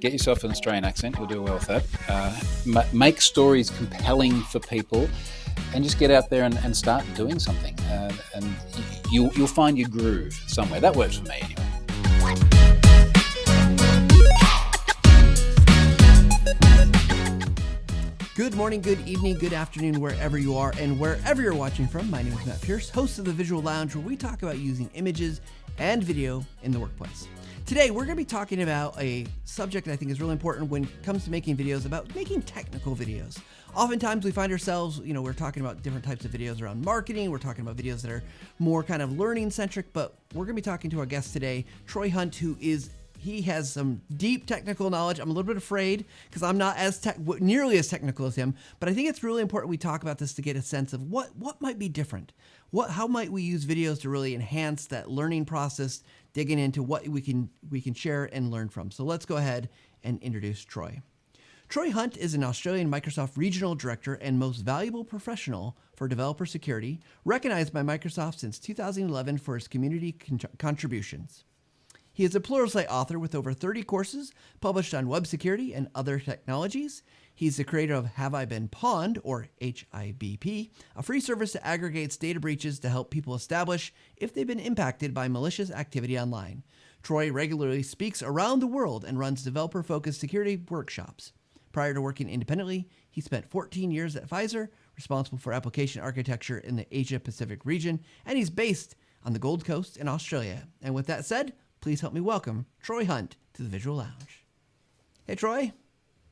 Get yourself an Australian accent. You'll do well with that. Make stories compelling for people, and just get out there and start doing something. And you'll find your groove somewhere. That works for me anyway. Good morning, good evening, good afternoon, wherever you are and wherever you're watching from. My name is Matt Pierce, host of the Visual Lounge, where we talk about using images and video in the workplace. Today, we're going to be talking about a subject that I think is really important when it comes to making videos, about making technical videos. Oftentimes, we find ourselves, we're talking about different types of videos around marketing. We're talking about videos that are more kind of learning-centric, but we're going to be talking to our guest today, Troy Hunt, he has some deep technical knowledge. I'm a little bit afraid because I'm not nearly as technical as him, but I think it's really important we talk about this to get a sense of what might be different. How might we use videos to really enhance that learning process, digging into what we can share and learn from. So let's go ahead and introduce Troy. Troy Hunt is an Australian Microsoft Regional Director and most valuable professional for developer security, recognized by Microsoft since 2011 for his community contributions. He is a Pluralsight author with over 30 courses published on web security and other technologies. He's the creator of Have I Been Pwned, or HIBP, a free service that aggregates data breaches to help people establish if they've been impacted by malicious activity online. Troy regularly speaks around the world and runs developer-focused security workshops. Prior to working independently, he spent 14 years at Pfizer, responsible for application architecture in the Asia-Pacific region, and he's based on the Gold Coast in Australia. And with that said, please help me welcome Troy Hunt to the Visual Lounge. Hey, Troy.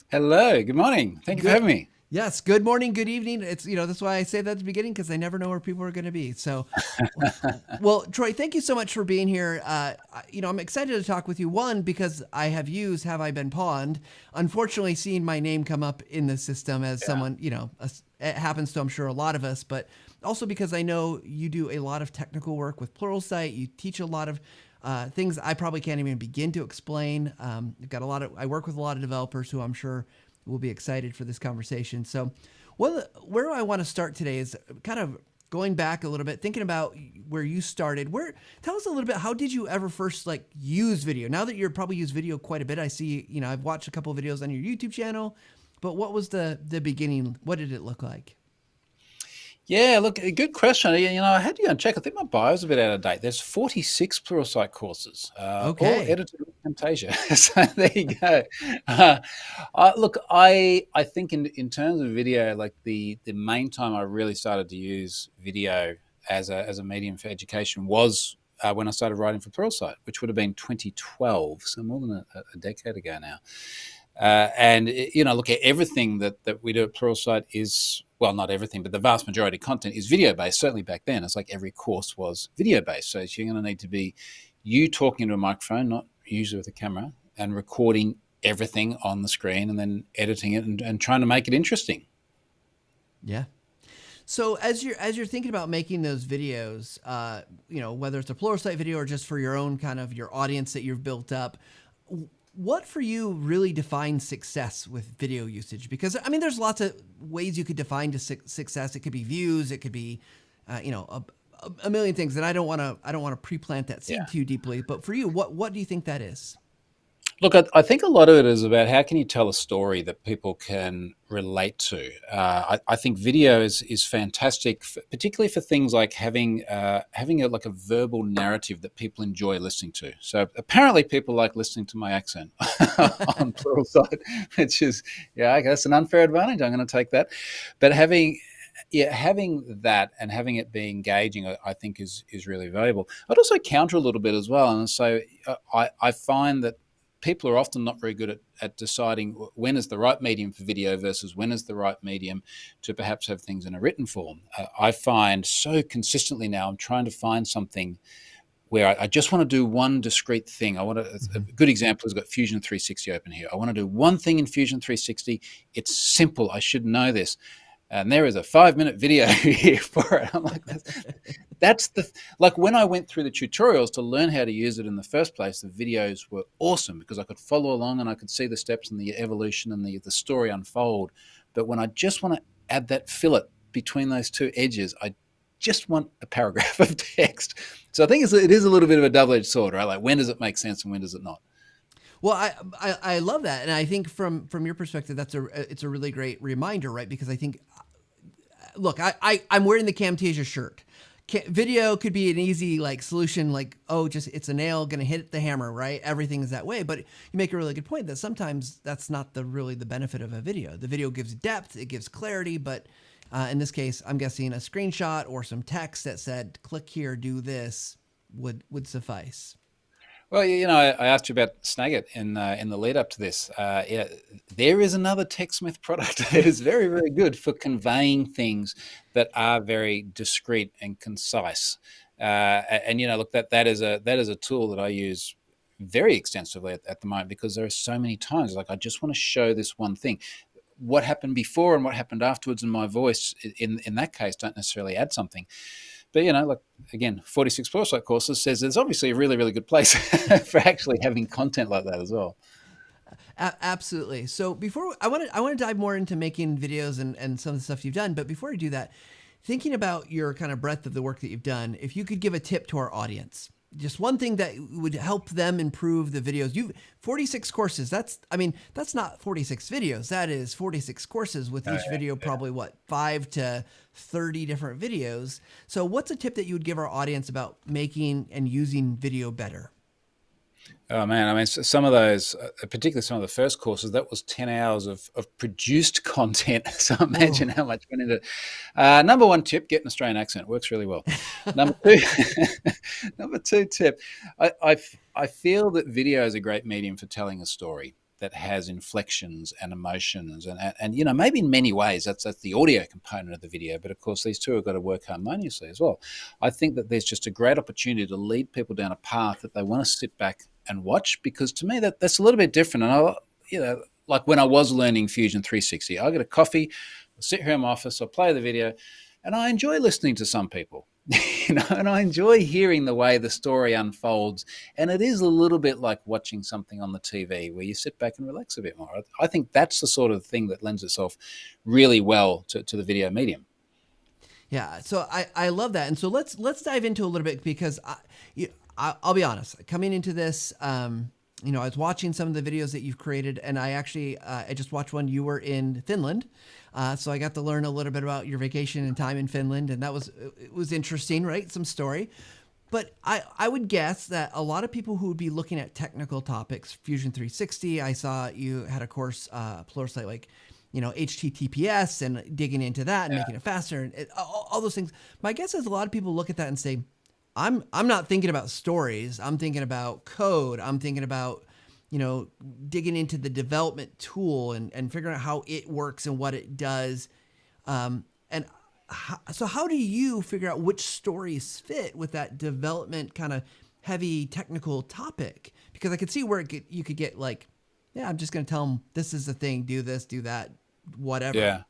Hello. Good morning. Thank you for having me. Yes. Good morning. Good evening. It's, that's why I say that at the beginning, because I never know where people are going to be. So, well, Troy, thank you so much for being here. I'm excited to talk with you. One, because I have used Have I Been Pwned. Unfortunately, seeing my name come up in the system as someone, it happens to, I'm sure, a lot of us, but also because I know you do a lot of technical work with Pluralsight. You teach a lot of things I probably can't even begin to explain. I work with a lot of developers who I'm sure will be excited for this conversation. So where I want to start today is kind of going back a little bit, thinking about where you started. Tell us a little bit, how did you ever first use video? Now that you're probably use video quite a bit, I see, I've watched a couple of videos on your YouTube channel, but what was the beginning? What did it look like? Yeah, look, a good question. I had to go and check. I think my bio's a bit out of date. There's 46 Pluralsight courses, all edited with Camtasia. So there you go. Look, I think in terms of video, the main time I really started to use video as a medium for education was when I started writing for Pluralsight, which would have been 2012, so more than a decade ago now. Look, everything that we do at Pluralsight is, well, not everything, but the vast majority of content is video-based. Certainly back then, it's like every course was video-based. So you're going to need to be you talking to a microphone, not usually with a camera, and recording everything on the screen and then editing it and trying to make it interesting. Yeah. So as you're thinking about making those videos, whether it's a Pluralsight video or just for your own kind of your audience that you've built up, what for you really defines success with video usage? Because there's lots of ways you could define success. It could be views. It could be, a million things. And I don't want to pre-plant that seed too deeply. But for you, what do you think that is? Look, I think a lot of it is about how can you tell a story that people can relate to. I think video is fantastic, particularly for things like having a verbal narrative that people enjoy listening to. So apparently people like listening to my accent on Pluralsight, which is, okay, that's an unfair advantage. I'm going to take that. But having that and having it be engaging, I think is really valuable. I'd also counter a little bit as well. And so I find that people are often not very good at deciding when is the right medium for video versus when is the right medium to perhaps have things in a written form. I find so consistently now I'm trying to find something where I just want to do one discrete thing. A good example is I've got Fusion 360 open here. I want to do one thing in Fusion 360. It's simple. I should know this. And there is a 5-minute video here for it. I'm like, that's when I went through the tutorials to learn how to use it in the first place, the videos were awesome because I could follow along and I could see the steps and the evolution and the story unfold. But when I just want to add that fillet between those two edges, I just want a paragraph of text. So I think it is a little bit of a double-edged sword, right? Like, when does it make sense and when does it not? Well, I love that, and I think from your perspective, it's a really great reminder, right? Because I think, look, I'm wearing the Camtasia shirt. Video could be an easy like solution, like, oh, just it's a nail gonna hit the hammer, right? Everything is that way. But you make a really good point that sometimes that's not really the benefit of a video. The video gives depth, it gives clarity, but in this case, I'm guessing a screenshot or some text that said "click here, do this" would suffice. Well, I asked you about Snagit in the lead up to this. Yeah, there is another TechSmith product that is very, very good for conveying things that are very discreet and concise. And look, that is a tool that I use very extensively at the moment, because there are so many times like I just want to show this one thing. What happened before and what happened afterwards, and my voice in that case don't necessarily add something. But like again, 46 Pluralsight courses says there's obviously a really, really good place for actually having content like that as well. Absolutely. So before I want to dive more into making videos and some of the stuff you've done, but before I do that, thinking about your kind of breadth of the work that you've done, if you could give a tip to our audience, just one thing that would help them improve the videos. You've 46 courses. That's not 46 videos. That is 46 courses with each video probably what, 5 to 30 different videos. So what's a tip that you would give our audience about making and using video better? Oh man, I mean, some of those, particularly some of the first courses, that was 10 hours of produced content. So imagine how much went into it. Number one tip: get an Australian accent. Works really well. Number two, number two tip: I feel that video is a great medium for telling a story that has inflections and emotions, and maybe in many ways that's the audio component of the video, but of course these two have got to work harmoniously as well. I think that there's just a great opportunity to lead people down a path that they want to sit back and watch, because to me that's a little bit different. And like when I was learning Fusion 360, I get a coffee, I'll sit here in my office, I'll play the video, and I enjoy listening to some people. And I enjoy hearing the way the story unfolds. And it is a little bit like watching something on the TV where you sit back and relax a bit more. I think that's the sort of thing that lends itself really well to the video medium. Yeah, so I love that, and so let's dive into a little bit, because I'll be honest. Coming into this, I was watching some of the videos that you've created, and I just watched one. You were in Finland, so I got to learn a little bit about your vacation and time in Finland, and it was interesting, right? Some story. But I would guess that a lot of people who would be looking at technical topics, Fusion 360, I saw you had a course, Pluralsight, like, HTTPS and digging into that and making it faster and all those things. My guess is a lot of people look at that and say, I'm not thinking about stories. I'm thinking about code. I'm thinking about, digging into the development tool and figuring out how it works and what it does. So how do you figure out which stories fit with that development kind of heavy technical topic? Because I could see where you could get like, yeah, I'm just going to tell them this is the thing, do this, do that, whatever. Yeah.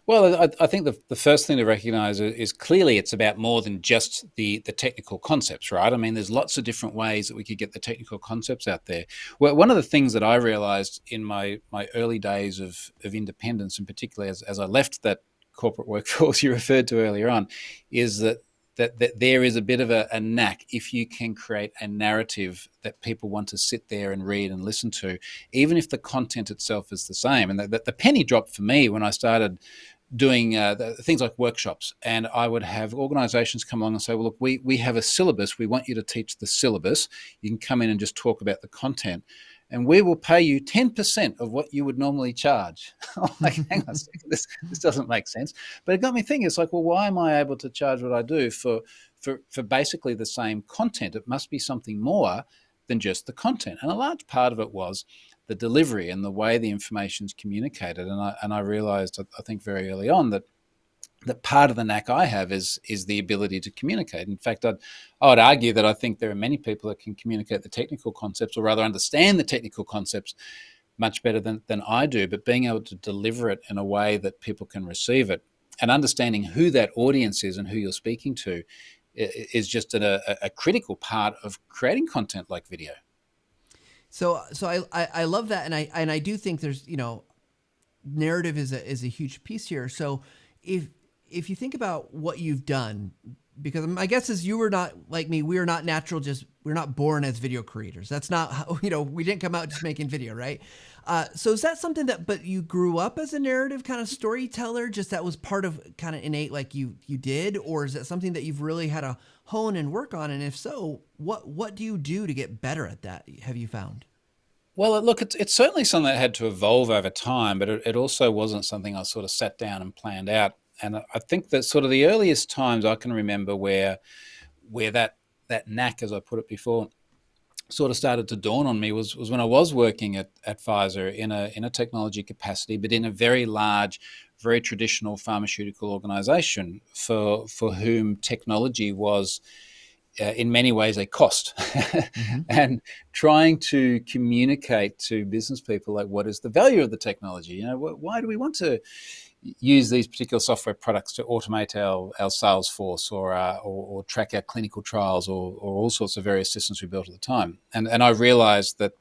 Well, I think the first thing to recognize is clearly it's about more than just the technical concepts, right? I mean, there's lots of different ways that we could get the technical concepts out there. Well, one of the things that I realized in my early days of independence, and particularly as I left that corporate workforce you referred to earlier on, is that there is a bit of a knack if you can create a narrative that people want to sit there and read and listen to, even if the content itself is the same. And the penny dropped for me when I started doing things like workshops, and I would have organizations come along and say, well, look, we have a syllabus. We want you to teach the syllabus. You can come in and just talk about the content, and we will pay you 10% of what you would normally charge. I'm like, hang on a second, this doesn't make sense. But it got me thinking, it's like, well, why am I able to charge what I do for basically the same content? It must be something more than just the content. And a large part of it was the delivery and the way the information is communicated. And I realized, I think very early on, that part of the knack I have is the ability to communicate. In fact, I would argue that I think there are many people that can communicate the technical concepts, or rather understand the technical concepts, much better than I do. But being able to deliver it in a way that people can receive it, and understanding who that audience is and who you're speaking to, is just a critical part of creating content like video. So I love that, and I do think there's narrative is a huge piece here. So if you think about what you've done, because my guess is you were not like me. We are not natural. Just we're not born as video creators. That's not how, we didn't come out just making video, right? So is that something that, but you grew up as a narrative kind of storyteller, just that was part of kind of innate, like you did, or is that something that you've really had to hone and work on? And if so, what do you do to get better at that? Have you found? Well, look, it's certainly something that had to evolve over time, but it also wasn't something I sort of sat down and planned out. And I think that sort of the earliest times I can remember where that knack, as I put it before, sort of started to dawn on me was when I was working at Pfizer in a technology capacity, but in a very large, very traditional pharmaceutical organization for whom technology was in many ways a cost. Mm-hmm. And trying to communicate to business people like what is the value of the technology, why do we want to use these particular software products to automate our sales force or track our clinical trials or all sorts of various systems we built at the time. And I realized that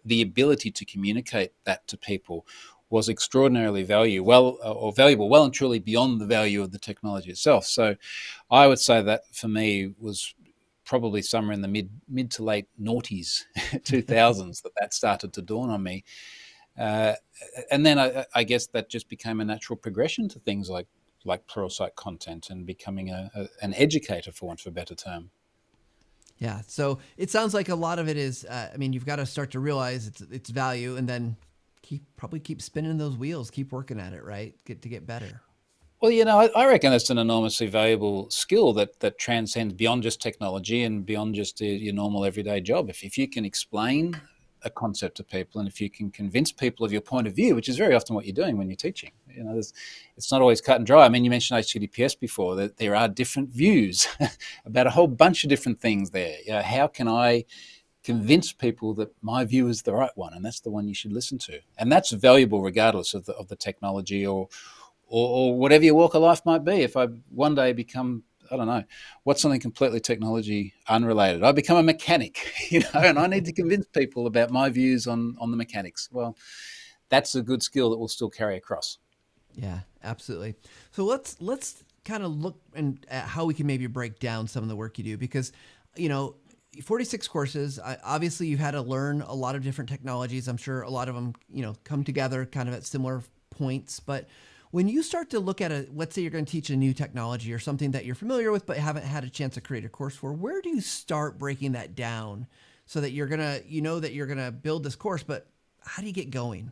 the ability to communicate that to people was extraordinarily valuable, well and truly beyond the value of the technology itself. So I would say that for me was probably somewhere in the mid to late noughties, 2000s, that started to dawn on me. Uh, and then I guess that just became a natural progression to things like Pluralsight content and becoming an educator, for want of a better term. Yeah. So it sounds like a lot of it is, I mean, you've got to start to realize its value, and then probably keep spinning those wheels, keep working at it, right? Get better. Well, I reckon that's an enormously valuable skill that transcends beyond just technology and beyond just your normal everyday job. If you can explain a concept to people and if you can convince people of your point of view, which is very often what you're doing when you're teaching, it's not always cut and dry. I mean, you mentioned HTTPS before, that there are different views about a whole bunch of different things there. How can I convince people that my view is the right one and that's the one you should listen to? And that's valuable regardless of the technology or whatever your walk of life might be. If I one day become, I don't know, what's something completely technology unrelated? I become a mechanic, and I need to convince people about my views on the mechanics. Well, that's a good skill that will still carry across. Yeah, absolutely. So let's kind of look at how we can maybe break down some of the work you do, because you know 46 courses. Obviously, you've had to learn a lot of different technologies. I'm sure a lot of them come together kind of at similar points. But when you start to look at let's say you're going to teach a new technology or something that you're familiar with but haven't had a chance to create a course for, where do you start breaking that down so that that you're gonna build this course, but how do you get going?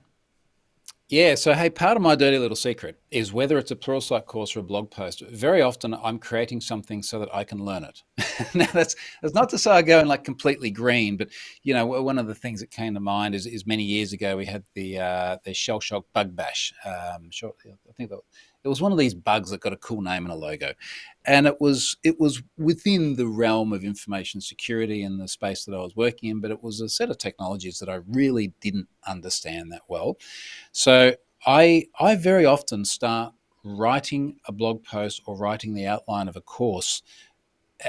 Yeah, so hey, part of my dirty little secret is whether it's a Pluralsight course or a blog post, very often I'm creating something so that I can learn it. Now, that's not to say I go in like completely green, but one of the things that came to mind is many years ago we had the shell shock bug bash. I think that it was one of these bugs that got a cool name and a logo, and it was within the realm of information security in the space that I was working in, but it was a set of technologies that I really didn't understand that well. So I very often start writing a blog post or writing the outline of a course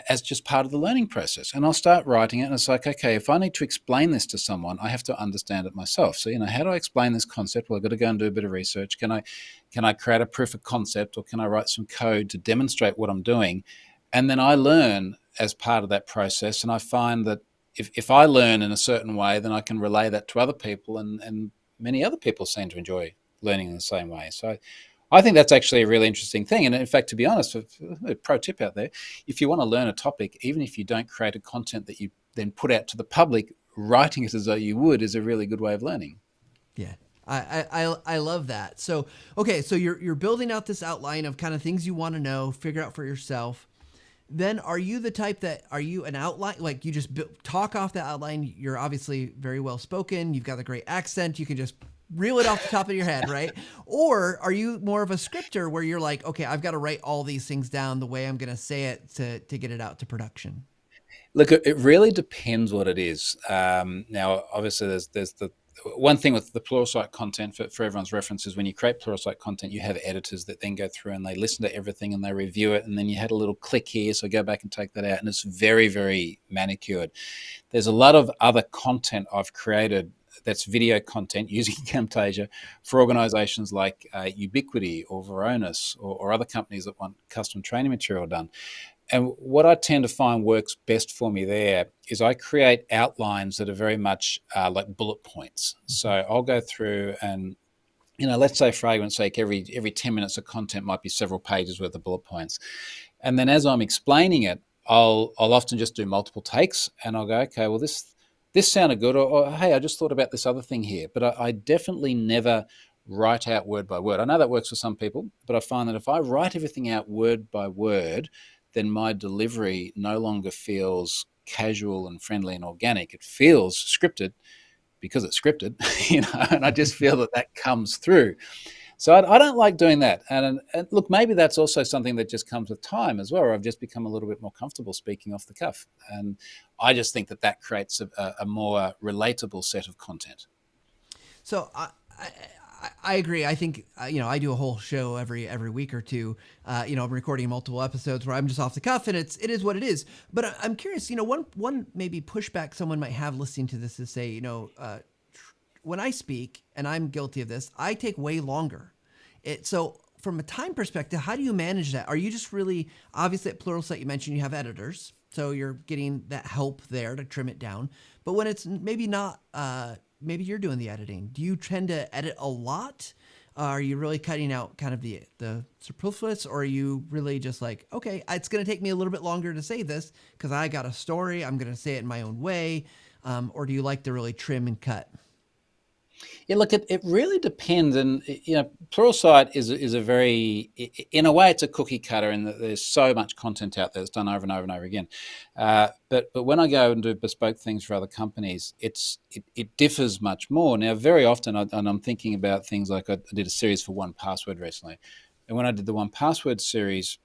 as just part of the learning process. And I'll start writing it and it's like, okay, if I need to explain this to someone, I have to understand it myself. So, how do I explain this concept? Well, I've got to go and do a bit of research. Can I create a proof of concept, or can I write some code to demonstrate what I'm doing? And then I learn as part of that process. And I find that if I learn in a certain way, then I can relay that to other people, and many other people seem to enjoy learning in the same way. So I think that's actually a really interesting thing. And in fact, to be honest, a pro tip out there, if you want to learn a topic, even if you don't create a content that you then put out to the public, writing it as though you would is a really good way of learning. Yeah. I love that. So, okay, so you're building out this outline of kind of things you want to know, figure out for yourself. Then are you the type are you an outline, like you just talk off the outline? You're obviously very well spoken. You've got a great accent. You can just reel it off the top of your head, right? Or are you more of a scripter where you're like, okay, I've got to write all these things down the way I'm going to say it to get it out to production? Look, it really depends what it is. Now, obviously, there's the one thing with the Pluralsight content for everyone's reference is when you create Pluralsight content, you have editors that then go through and they listen to everything and they review it. And then you had a little click here, so go back and take that out. And it's very, very manicured. There's a lot of other content I've created that's video content using Camtasia for organizations like Ubiquity or Varonis or other companies that want custom training material done. And what I tend to find works best for me there is I create outlines that are very much like bullet points. So I'll go through and, let's say for argument's sake, every 10 minutes of content might be several pages worth of bullet points. And then as I'm explaining it, I'll often just do multiple takes, and I'll go, okay, well, this sounded good, or hey, I just thought about this other thing here. But I definitely never write out word by word. I know that works for some people, but I find that if I write everything out word by word, then my delivery no longer feels casual and friendly and organic. It feels scripted because it's scripted, and I just feel that comes through. So I don't like doing that. And look, maybe that's also something that just comes with time as well, where I've just become a little bit more comfortable speaking off the cuff. And I just think that creates a more relatable set of content. So I agree. I think I do a whole show every week or two. I'm recording multiple episodes where I'm just off the cuff, and it is what it is. But I'm curious. One maybe pushback someone might have listening to this is say, when I speak, and I'm guilty of this, I take way longer. So from a time perspective, how do you manage that? Are you just really, obviously at Pluralsight, you mentioned you have editors, so you're getting that help there to trim it down. But when it's maybe not, maybe you're doing the editing. Do you tend to edit a lot? Are you really cutting out kind of the superfluous, or are you really just like, okay, it's going to take me a little bit longer to say this because I got a story, I'm going to say it in my own way, or do you like to really trim and cut? Yeah, look, it really depends. And, Pluralsight is a very, in a way, it's a cookie cutter in that there's so much content out there that's done over and over and over again. But when I go and do bespoke things for other companies, it differs much more. Now, very often, and I'm thinking about things like I did a series for 1Password recently. And when I did the 1Password series,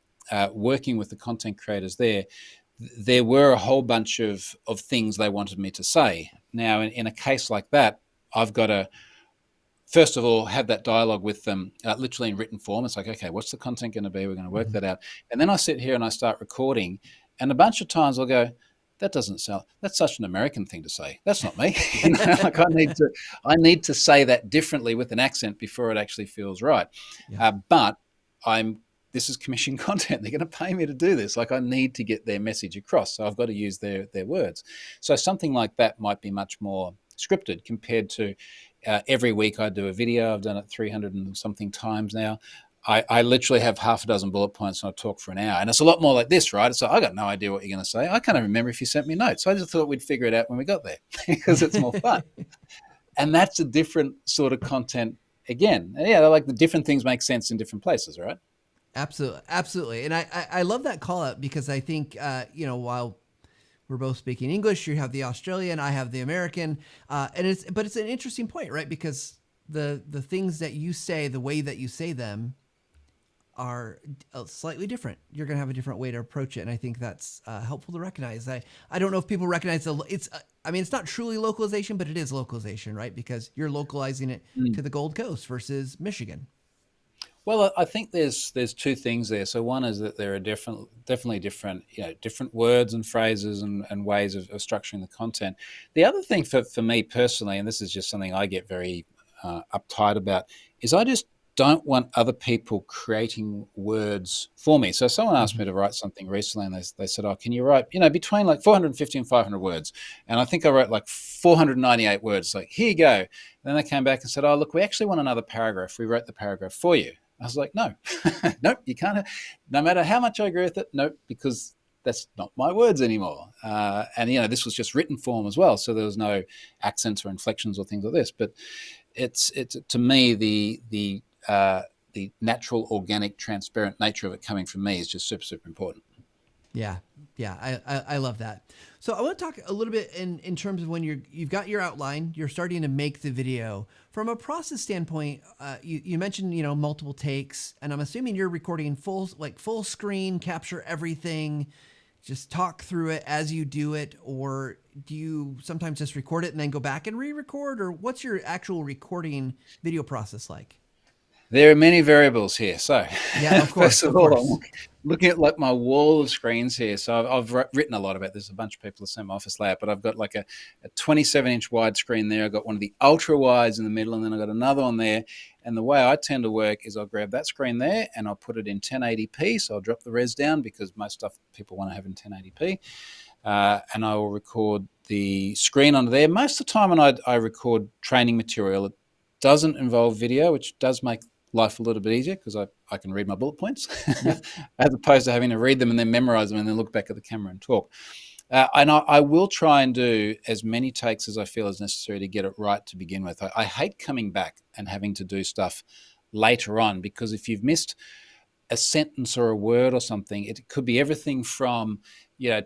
working with the content creators there were a whole bunch of things they wanted me to say. Now, in a case like that, I've got to, first of all, have that dialogue with them literally in written form. It's like, okay, what's the content going to be? We're going to work that out. And then I sit here and I start recording. And a bunch of times I'll go, that doesn't sound, that's such an American thing to say. That's not me. Like I need to say that differently with an accent before it actually feels right. Yeah. But this is commissioned content. They're going to pay me to do this. Like I need to get their message across. So I've got to use their words. So something like that might be much more scripted compared to every week I do a video. I've done it 300 and something times now. I literally have half a dozen bullet points and I talk for an hour. And it's a lot more like this, right? So I got no idea what you're going to say. I can't even remember if you sent me notes. I just thought we'd figure it out when we got there because it's more fun. And that's a different sort of content again. Yeah, like the different things make sense in different places, right? Absolutely. Absolutely. And I love that call out because I think, while we're both speaking English, you have the Australian, I have the American, but it's an interesting point, right? Because the things that you say, the way that you say them are slightly different. You're going to have a different way to approach it. And I think that's helpful to recognize. I don't know if people recognize it's not truly localization, but it is localization, right? Because you're localizing it to the Gold Coast versus Michigan. Well, I think there's two things there. So one is that there are definitely different, different words and phrases and ways of structuring the content. The other thing for me personally, and this is just something I get very uptight about, is I just don't want other people creating words for me. So someone asked me to write something recently and they said, oh, can you write, between like 450 and 500 words? And I think I wrote like 498 words. Like, here you go. And then they came back and said, oh, look, we actually want another paragraph. We wrote the paragraph for you. I was like, no, nope, you can't. No matter how much I agree with it, nope, because that's not my words anymore. And this was just written form as well, so there was no accents or inflections or things like this. But it's to me the natural, organic, transparent nature of it coming from me is just super, super important. Yeah, I love that. So I want to talk a little bit in terms of when you've got your outline, you're starting to make the video. From a process standpoint, you mentioned multiple takes, and I'm assuming you're recording full screen, capture everything, just talk through it as you do it, or do you sometimes just record it and then go back and re-record, or what's your actual recording video process like? There are many variables here. So, yeah, of course, first of all, looking at like my wall of screens here. So I've written a lot about this. A bunch of people have seen my office layout, but I've got like a 27-inch wide screen there. I've got one of the ultra wides in the middle, and then I've got another one there. And the way I tend to work is I'll grab that screen there and I'll put it in 1080p. So I'll drop the res down because most stuff people want to have in 1080p. And I will record the screen under there. Most of the time when I record training material, it doesn't involve video, which does make life a little bit easier because I can read my bullet points Yep. as opposed to having to read them and then memorize them and then look back at the camera and talk. And I will try and do as many takes as I feel is necessary to get it right to begin with. I hate coming back and having to do stuff later on because if you've missed a sentence or a word or something, it could be everything from,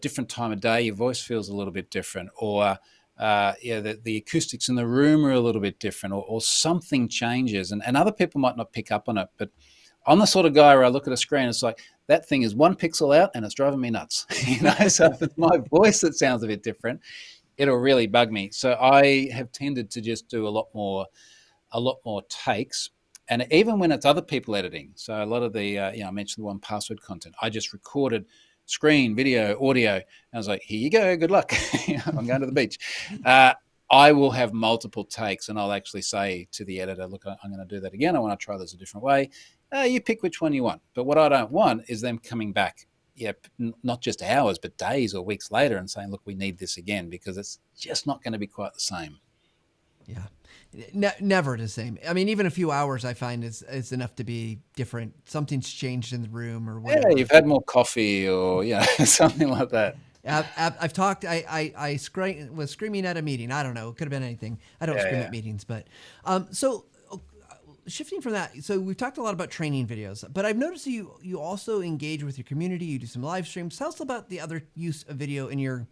different time of day, your voice feels a little bit different, or the acoustics in the room are a little bit different, or something changes, and other people might not pick up on it. But I'm the sort of guy where I look at a screen, it's like that thing is 1 pixel out, and it's driving me nuts. So if it's my voice that sounds a bit different, it'll really bug me. So I have tended to just do a lot more takes. And even when it's other people editing, so a lot of the, I mentioned the one password content, I just recorded screen, video, audio. And I was like, here you go, good luck. I'm going to the beach. I will have multiple takes and I'll actually say to the editor, look, I'm going to do that again. I want to try this a different way. You pick which one you want. But what I don't want is them coming back, not just hours, but days or weeks later and saying, look, we need this again, because it's just not going to be quite the same. Yeah. Never the same. I mean, even a few hours I find is enough to be different. Something's changed in the room or whatever. Yeah, you've had more coffee or something like that. I've talked. I was screaming at a meeting. I don't know. It could have been anything. I don't scream at meetings, but so shifting from that. So we've talked a lot about training videos, but I've noticed you also engage with your community. You do some live streams. Tell us about the other use of video in your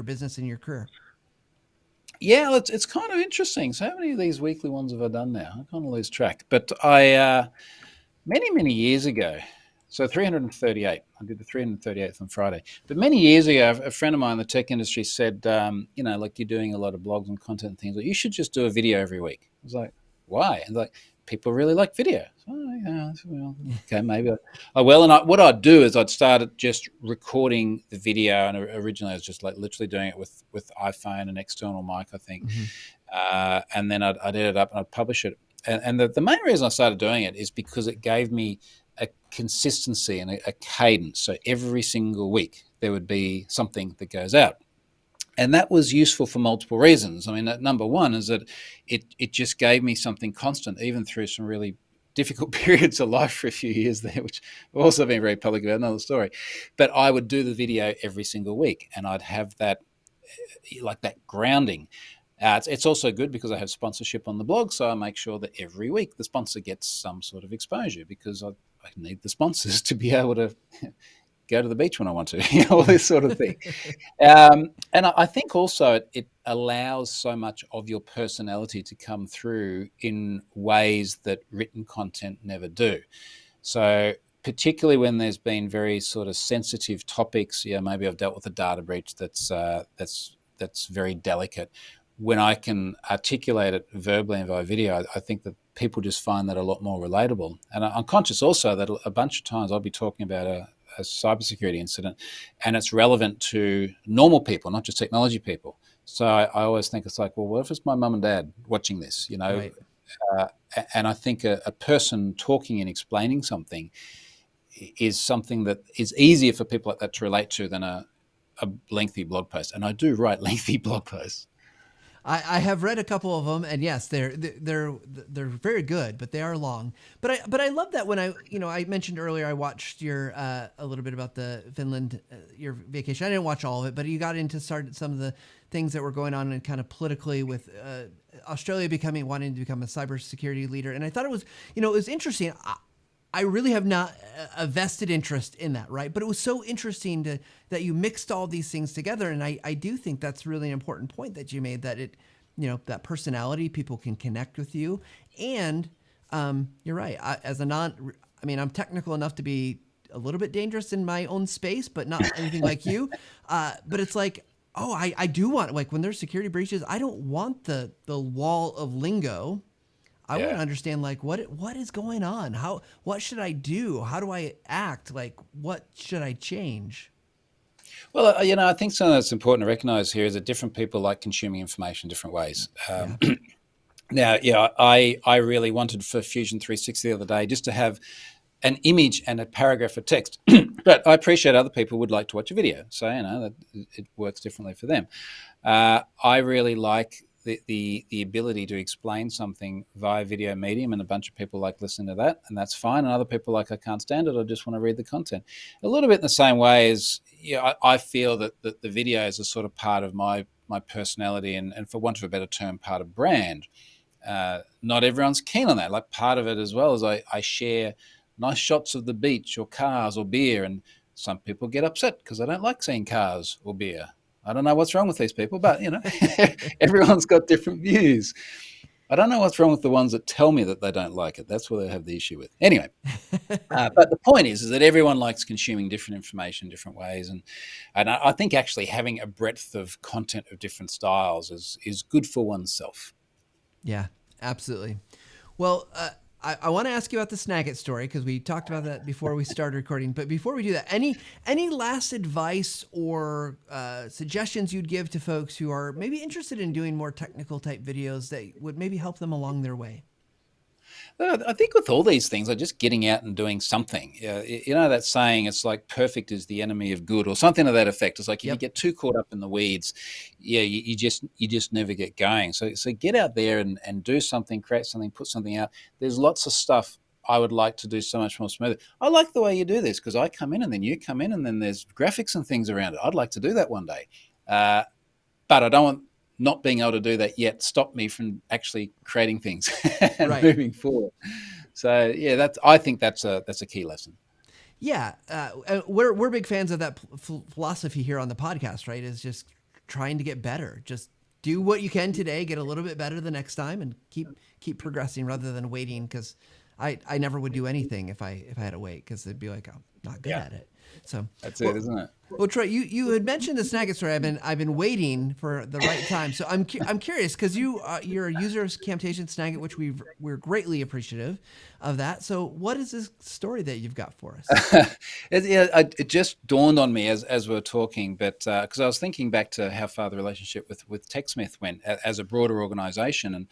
business and your career. Yeah, it's kind of interesting. So how many of these weekly ones have I done now? I kind of lose track. But I many years ago, so 338. I did the 338th on Friday. But many years ago, a friend of mine in the tech industry said, like you're doing a lot of blogs and content and things, like you should just do a video every week. I was like, why? And like, people really like video. So, well, okay, maybe I will. And what I'd do is I'd start just recording the video. And originally I was just like literally doing it with iPhone and external mic, I think. Mm-hmm. And then I'd edit it up and I'd publish it. And the main reason I started doing it is because it gave me a consistency and a cadence. So every single week there would be something that goes out. And that was useful for multiple reasons. I mean, number one is that it just gave me something constant, even through some really difficult periods of life for a few years there, which I've also been very public about, another story. But I would do the video every single week and I'd have that, like that grounding. It's also good because I have sponsorship on the blog, so I make sure that every week the sponsor gets some sort of exposure because I need the sponsors to be able to go to the beach when I want to, all this sort of thing. And I think also it allows so much of your personality to come through in ways that written content never do. So particularly when there's been very sort of sensitive topics, maybe I've dealt with a data breach that's very delicate. When I can articulate it verbally and via video, I think that people just find that a lot more relatable. And I'm conscious also that a bunch of times I'll be talking about a cybersecurity incident and it's relevant to normal people, not just technology people. So I always think it's like, well, what if it's my mum and dad watching this, Right. And I think a person talking and explaining something is something that is easier for people like that to relate to than a lengthy blog post. And I do write lengthy blog posts. I have read a couple of them, and yes, they're very good, but they are long. But I love that when I mentioned earlier I watched your a little bit about the Finland your vacation. I didn't watch all of it, but you got into some of the things that were going on and kind of politically with Australia wanting to become a cybersecurity leader, and I thought it was it was interesting. I really have not a vested interest in that, right? But it was so interesting that you mixed all these things together. And I do think that's really an important point that you made, that that personality, people can connect with you. And you're right. I'm technical enough to be a little bit dangerous in my own space, but not anything like you. But it's like, I do want, like when there's security breaches, I don't want the wall of lingo. I want to understand like what is going on? What should I do? How do I act? Like what should I change? Well, I think something that's important to recognize here is that different people like consuming information different ways. Yeah. Now, yeah, I really wanted for Fusion 360 the other day just to have an image and a paragraph of text. But I appreciate other people would like to watch a video, so that it works differently for them. I really like the ability to explain something via video medium, and a bunch of people like listening to that, and that's fine. And other people like, I can't stand it, I just want to read the content. A little bit in the same way as I feel that the videos are sort of part of my personality, and for want of a better term, part of brand. Not everyone's keen on that. Like part of it as well is I share nice shots of the beach or cars or beer, and some people get upset because they don't like seeing cars or beer. I don't know what's wrong with these people, but everyone's got different views. I don't know what's wrong with the ones that tell me that they don't like it. That's what I have the issue with. Anyway, but the point is that everyone likes consuming different information different ways, and I think actually having a breadth of content of different styles is good for oneself. Yeah, absolutely. Well, I want to ask you about the Snagit story because we talked about that before we started recording. But before we do that, any last advice or suggestions you'd give to folks who are maybe interested in doing more technical type videos that would maybe help them along their way? I think with all these things, like just getting out and doing something. That saying, it's like perfect is the enemy of good, or something to that effect. It's like if you get too caught up in the weeds, you just never get going. So get out there and do something, create something, put something out. There's lots of stuff I would like to do so much more smoothly. I like the way you do this because I come in and then you come in and then there's graphics and things around it. I'd like to do that one day. But I don't want not being able to do that yet stop me from actually creating things and moving forward. So I think that's a key lesson. Yeah, we're big fans of that philosophy here on the podcast. Right, is just trying to get better. Just do what you can today, get a little bit better the next time, and keep progressing rather than waiting. Because I never would do anything if I had to wait because they'd be like, I'm not good at it. So that's it, isn't it? Well, Troy, you had mentioned the Snagit story. I've been waiting for the right time. So I'm curious because you're a user of Camtasia and Snagit, which we're greatly appreciative of that. So what is this story that you've got for us? It just dawned on me as we were talking, but because I was thinking back to how far the relationship with TechSmith went as a broader organization,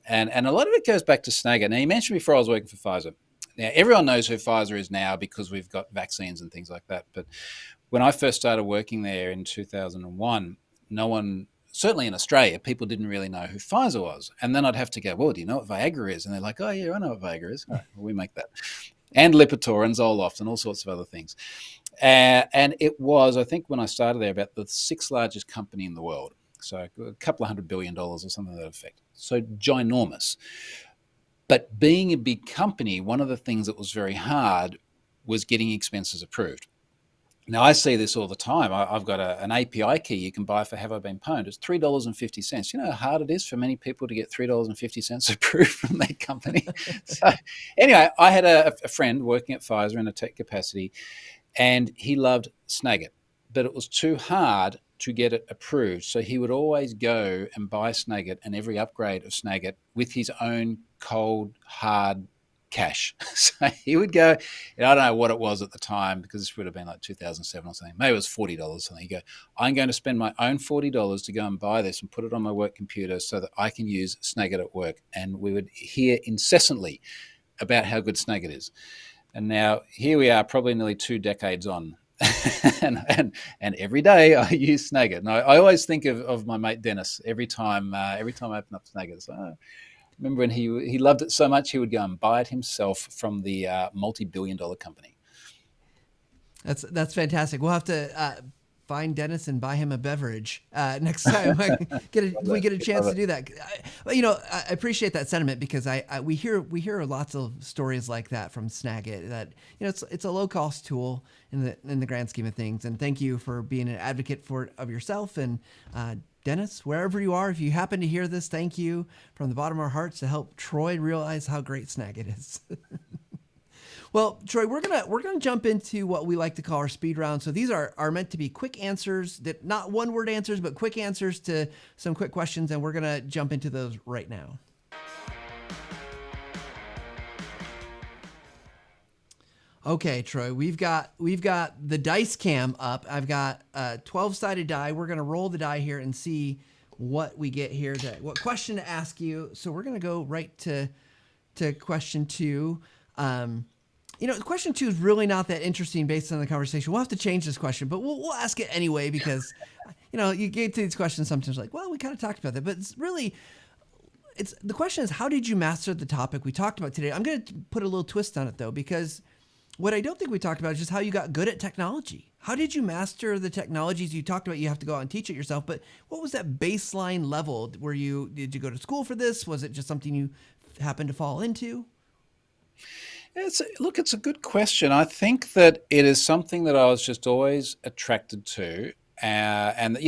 and a lot of it goes back to Snagit. Now, you mentioned before I was working for Pfizer. Now, everyone knows who Pfizer is now because we've got vaccines and things like that. But when I first started working there in 2001, no one, certainly in Australia, people didn't really know who Pfizer was. And then I'd have to go, well, do you know what Viagra is? And they're like, oh, yeah, I know what Viagra is. All right, well, we make that. And Lipitor and Zoloft and all sorts of other things. And it was, I think when I started there, about the 6th largest company in the world. So a couple of $100 billion or something to that effect. So ginormous. But being a big company, one of the things that was very hard was getting expenses approved. Now, I see this all the time. I've got an API key you can buy for Have I Been Pwned. It's $3.50. You know how hard it is for many people to get $3.50 approved from their company? So anyway, I had a friend working at Pfizer in a tech capacity, and he loved Snagit, but it was too hard to get it approved. So he would always go and buy Snagit and every upgrade of Snagit with his own cold, hard cash. So he would go, and I don't know what it was at the time because this would have been like 2007 or something. Maybe it was $40 or something. He'd go, I'm going to spend my own $40 to go and buy this and put it on my work computer so that I can use Snagit at work. And we would hear incessantly about how good Snagit is. And now here we are, probably nearly 2 decades on. and every day I use Snagit. And I always think of my mate Dennis every time I open up Snagit. So, remember when he loved it so much he would go and buy it himself from the multi-billion-dollar company. That's fantastic. We'll have to find Dennis and buy him a beverage next time we get a chance to do that. I appreciate that sentiment because we hear lots of stories like that from Snagit that it's a low cost tool in the grand scheme of things. And thank you for being an advocate of yourself and Dennis, wherever you are, if you happen to hear this, thank you from the bottom of our hearts to help Troy realize how great Snagit is. Well, Troy, we're gonna jump into what we like to call our speed round. So these are meant to be quick answers, that not one word answers, but quick answers to some quick questions, and we're gonna jump into those right now. Okay, Troy, we've got the dice cam up. I've got a 12-sided die. We're gonna roll the die here and see what we get here. What question to ask you? So we're gonna go right to question two. Question two is really not that interesting based on the conversation. We'll have to change this question, but we'll ask it anyway because you get to these questions sometimes like, well, we kind of talked about that, but it's the question is, how did you master the topic we talked about today? I'm going to put a little twist on it though, because what I don't think we talked about is just how you got good at technology. How did you master the technologies you talked about? You have to go out and teach it yourself, but what was that baseline level? Did you go to school for this? Was it just something you happened to fall into? It's a good question. I think that it is something that I was just always attracted to. And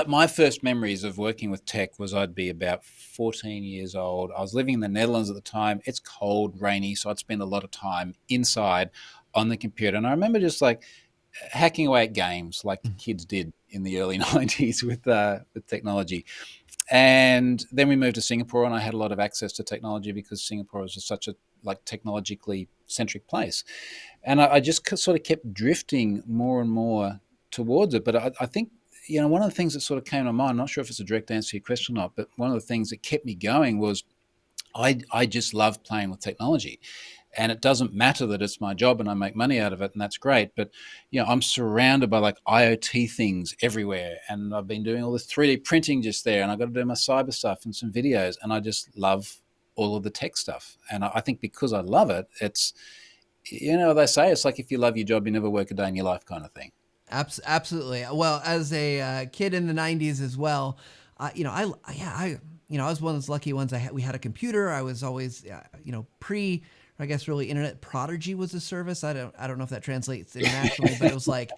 my first memories of working with tech was I'd be about 14 years old. I was living in the Netherlands at the time. It's cold, rainy, so I'd spend a lot of time inside on the computer. And I remember just like hacking away at games like kids did in the early 90s with technology. And then we moved to Singapore, and I had a lot of access to technology because Singapore was just such a like technologically centric place. And I just sort of kept drifting more and more towards it. But I think one of the things that sort of came to mind, I'm not sure if it's a direct answer to your question or not, but one of the things that kept me going was I just love playing with technology. And it doesn't matter that it's my job and I make money out of it, and that's great. But I'm surrounded by like IoT things everywhere, and I've been doing all this 3D printing just there, and I've got to do my cyber stuff and some videos, and I just love all of the tech stuff. And I think because I love it, it's they say it's like if you love your job, you never work a day in your life, kind of thing. Absolutely. Well, as a kid in the '90s as well, I was one of those lucky ones. We had a computer. I was always, pre. I guess really Internet Prodigy was a service. I don't know if that translates internationally, but it was like,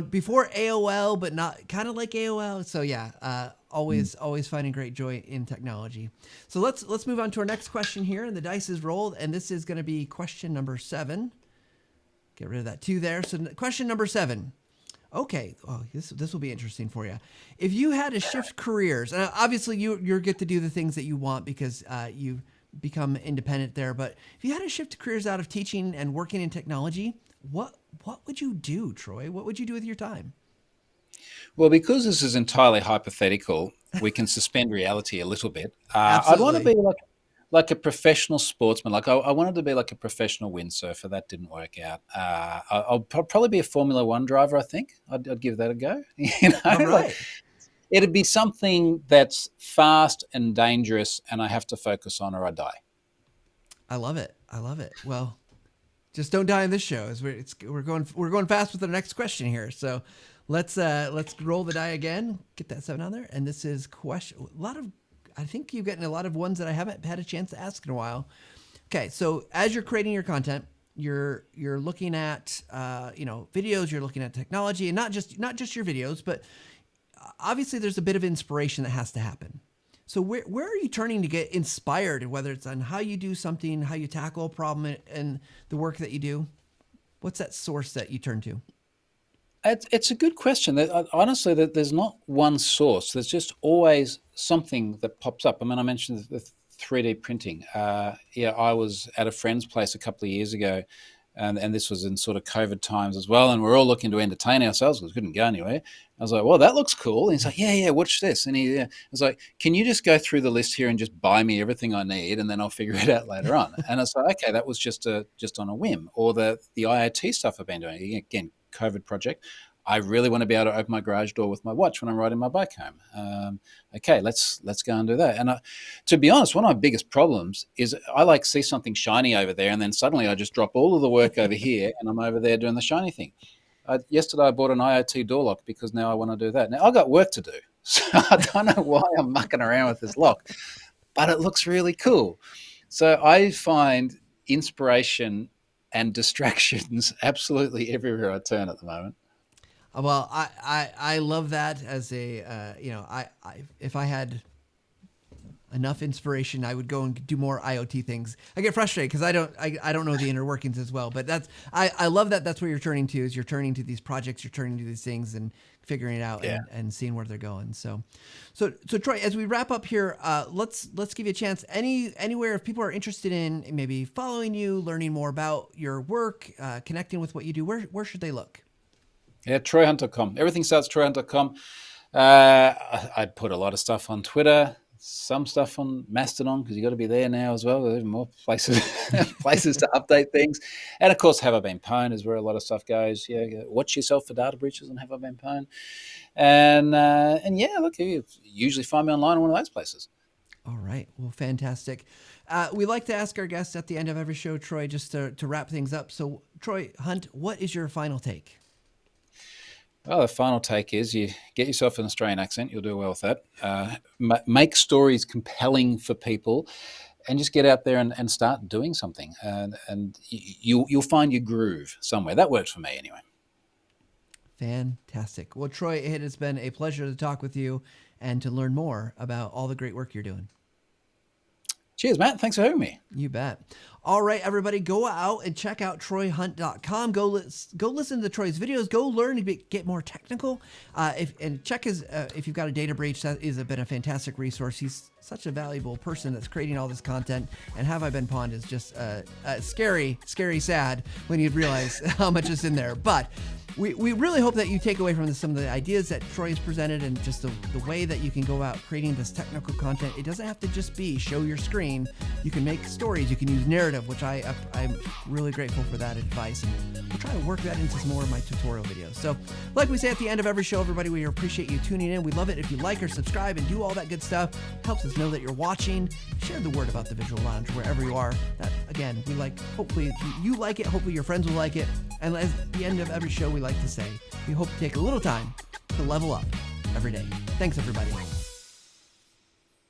before AOL, but not kind of like AOL. So yeah, always finding great joy in technology. So let's move on to our next question here, and the dice is rolled, and this is going to be question number 7. Get rid of that 2 there. So question number 7. Okay. Oh, this will be interesting for you. If you had to shift careers, and obviously you get to do the things that you want because you become independent there. But if you had to shift careers out of teaching and working in technology, what would you do, Troy? What would you do with your time? Well, because this is entirely hypothetical, we can suspend reality a little bit. I'd want to Absolutely. be like a professional sportsman. Like I wanted to be like a professional windsurfer. That didn't work out. I'll probably be a Formula One driver. I think I'd give that a go. All Like right. it'd be something that's fast and dangerous, and I have to focus on, or I die. I love it. I love it. Well, just don't die in this show. As we're going fast with the next question here. So let's roll the die again. Get that 7 on there. And this is question. I think you're getting a lot of ones that I haven't had a chance to ask in a while. Okay, so as you're creating your content, you're looking at videos, you're looking at technology, and not just your videos, but obviously there's a bit of inspiration that has to happen. So where are you turning to get inspired, whether it's on how you do something, how you tackle a problem, and the work that you do? What's that source that you turn to? It's a good question. Honestly, there's not one source. There's just always something that pops up. I mean, I mentioned the 3D printing. I was at a friend's place a couple of years ago, and this was in sort of COVID times as well. And we're all looking to entertain ourselves because we couldn't go anywhere. I was like, "Well, that looks cool." And he's like, "Yeah, watch this." And I was like, "Can you just go through the list here and just buy me everything I need, and then I'll figure it out later on?" And I was like, "Okay, that was just on a whim." Or the IoT stuff I've been doing again, COVID project. I really want to be able to open my garage door with my watch when I'm riding my bike home. Okay, let's go and do that. And to be honest, one of my biggest problems is I like see something shiny over there, and then suddenly I just drop all of the work over here, and I'm over there doing the shiny thing. Yesterday I bought an IoT door lock because now I want to do that. Now I've got work to do, so I don't know why I'm mucking around with this lock, but it looks really cool. So I find inspiration and distractions absolutely everywhere I turn at the moment. Well, I love that as a if I had enough inspiration, I would go and do more IoT things. I get frustrated because I don't know the inner workings as well. But I love that that's what you're turning to, is you're turning to these projects, you're turning to these things and figuring it out and seeing where they're going. So Troy, as we wrap up here, let's give you a chance. Anywhere if people are interested in maybe following you, learning more about your work, connecting with what you do, where should they look? Yeah, troyhunt.com. Everything starts troyhunt.com. I put a lot of stuff on Twitter, some stuff on Mastodon, because you got to be there now as well. There's more places to update things. And of course, Have I Been Pwned is where a lot of stuff goes. Yeah, watch yourself for data breaches on Have I Been Pwned. And yeah, look, you usually find me online in one of those places. All right. Well, fantastic. We like to ask our guests at the end of every show, Troy, just to wrap things up. So, Troy Hunt, what is your final take? Well, the final take is you get yourself an Australian accent. You'll do well with that. Make stories compelling for people, and just get out there and start doing something. And you'll find your groove somewhere. That works for me anyway. Fantastic. Well, Troy, it has been a pleasure to talk with you and to learn more about all the great work you're doing. Cheers, Matt. Thanks for having me. You bet. All right, everybody, go out and check out troyhunt.com. Go listen to Troy's videos. Go learn to get more technical. Check if you've got a data breach, that has been a fantastic resource. He's such a valuable person that's creating all this content. And Have I Been Pwned is just scary, sad when you realize how much is in there. But we really hope that you take away from this some of the ideas that Troy has presented, and just the way that you can go about creating this technical content. It doesn't have to just be show your screen. You can make stories. You can use narrative, which I'm really grateful for that advice. And we'll try to work that into some more of my tutorial videos. So like we say at the end of every show, everybody, we appreciate you tuning in. We love it if you like or subscribe and do all that good stuff. It helps us know that you're watching. Share the word about the Visual Lounge wherever you are. That, again, we like, hopefully you like it. Hopefully your friends will like it. And at the end of every show, we like to say, we hope to take a little time to level up every day. Thanks, everybody.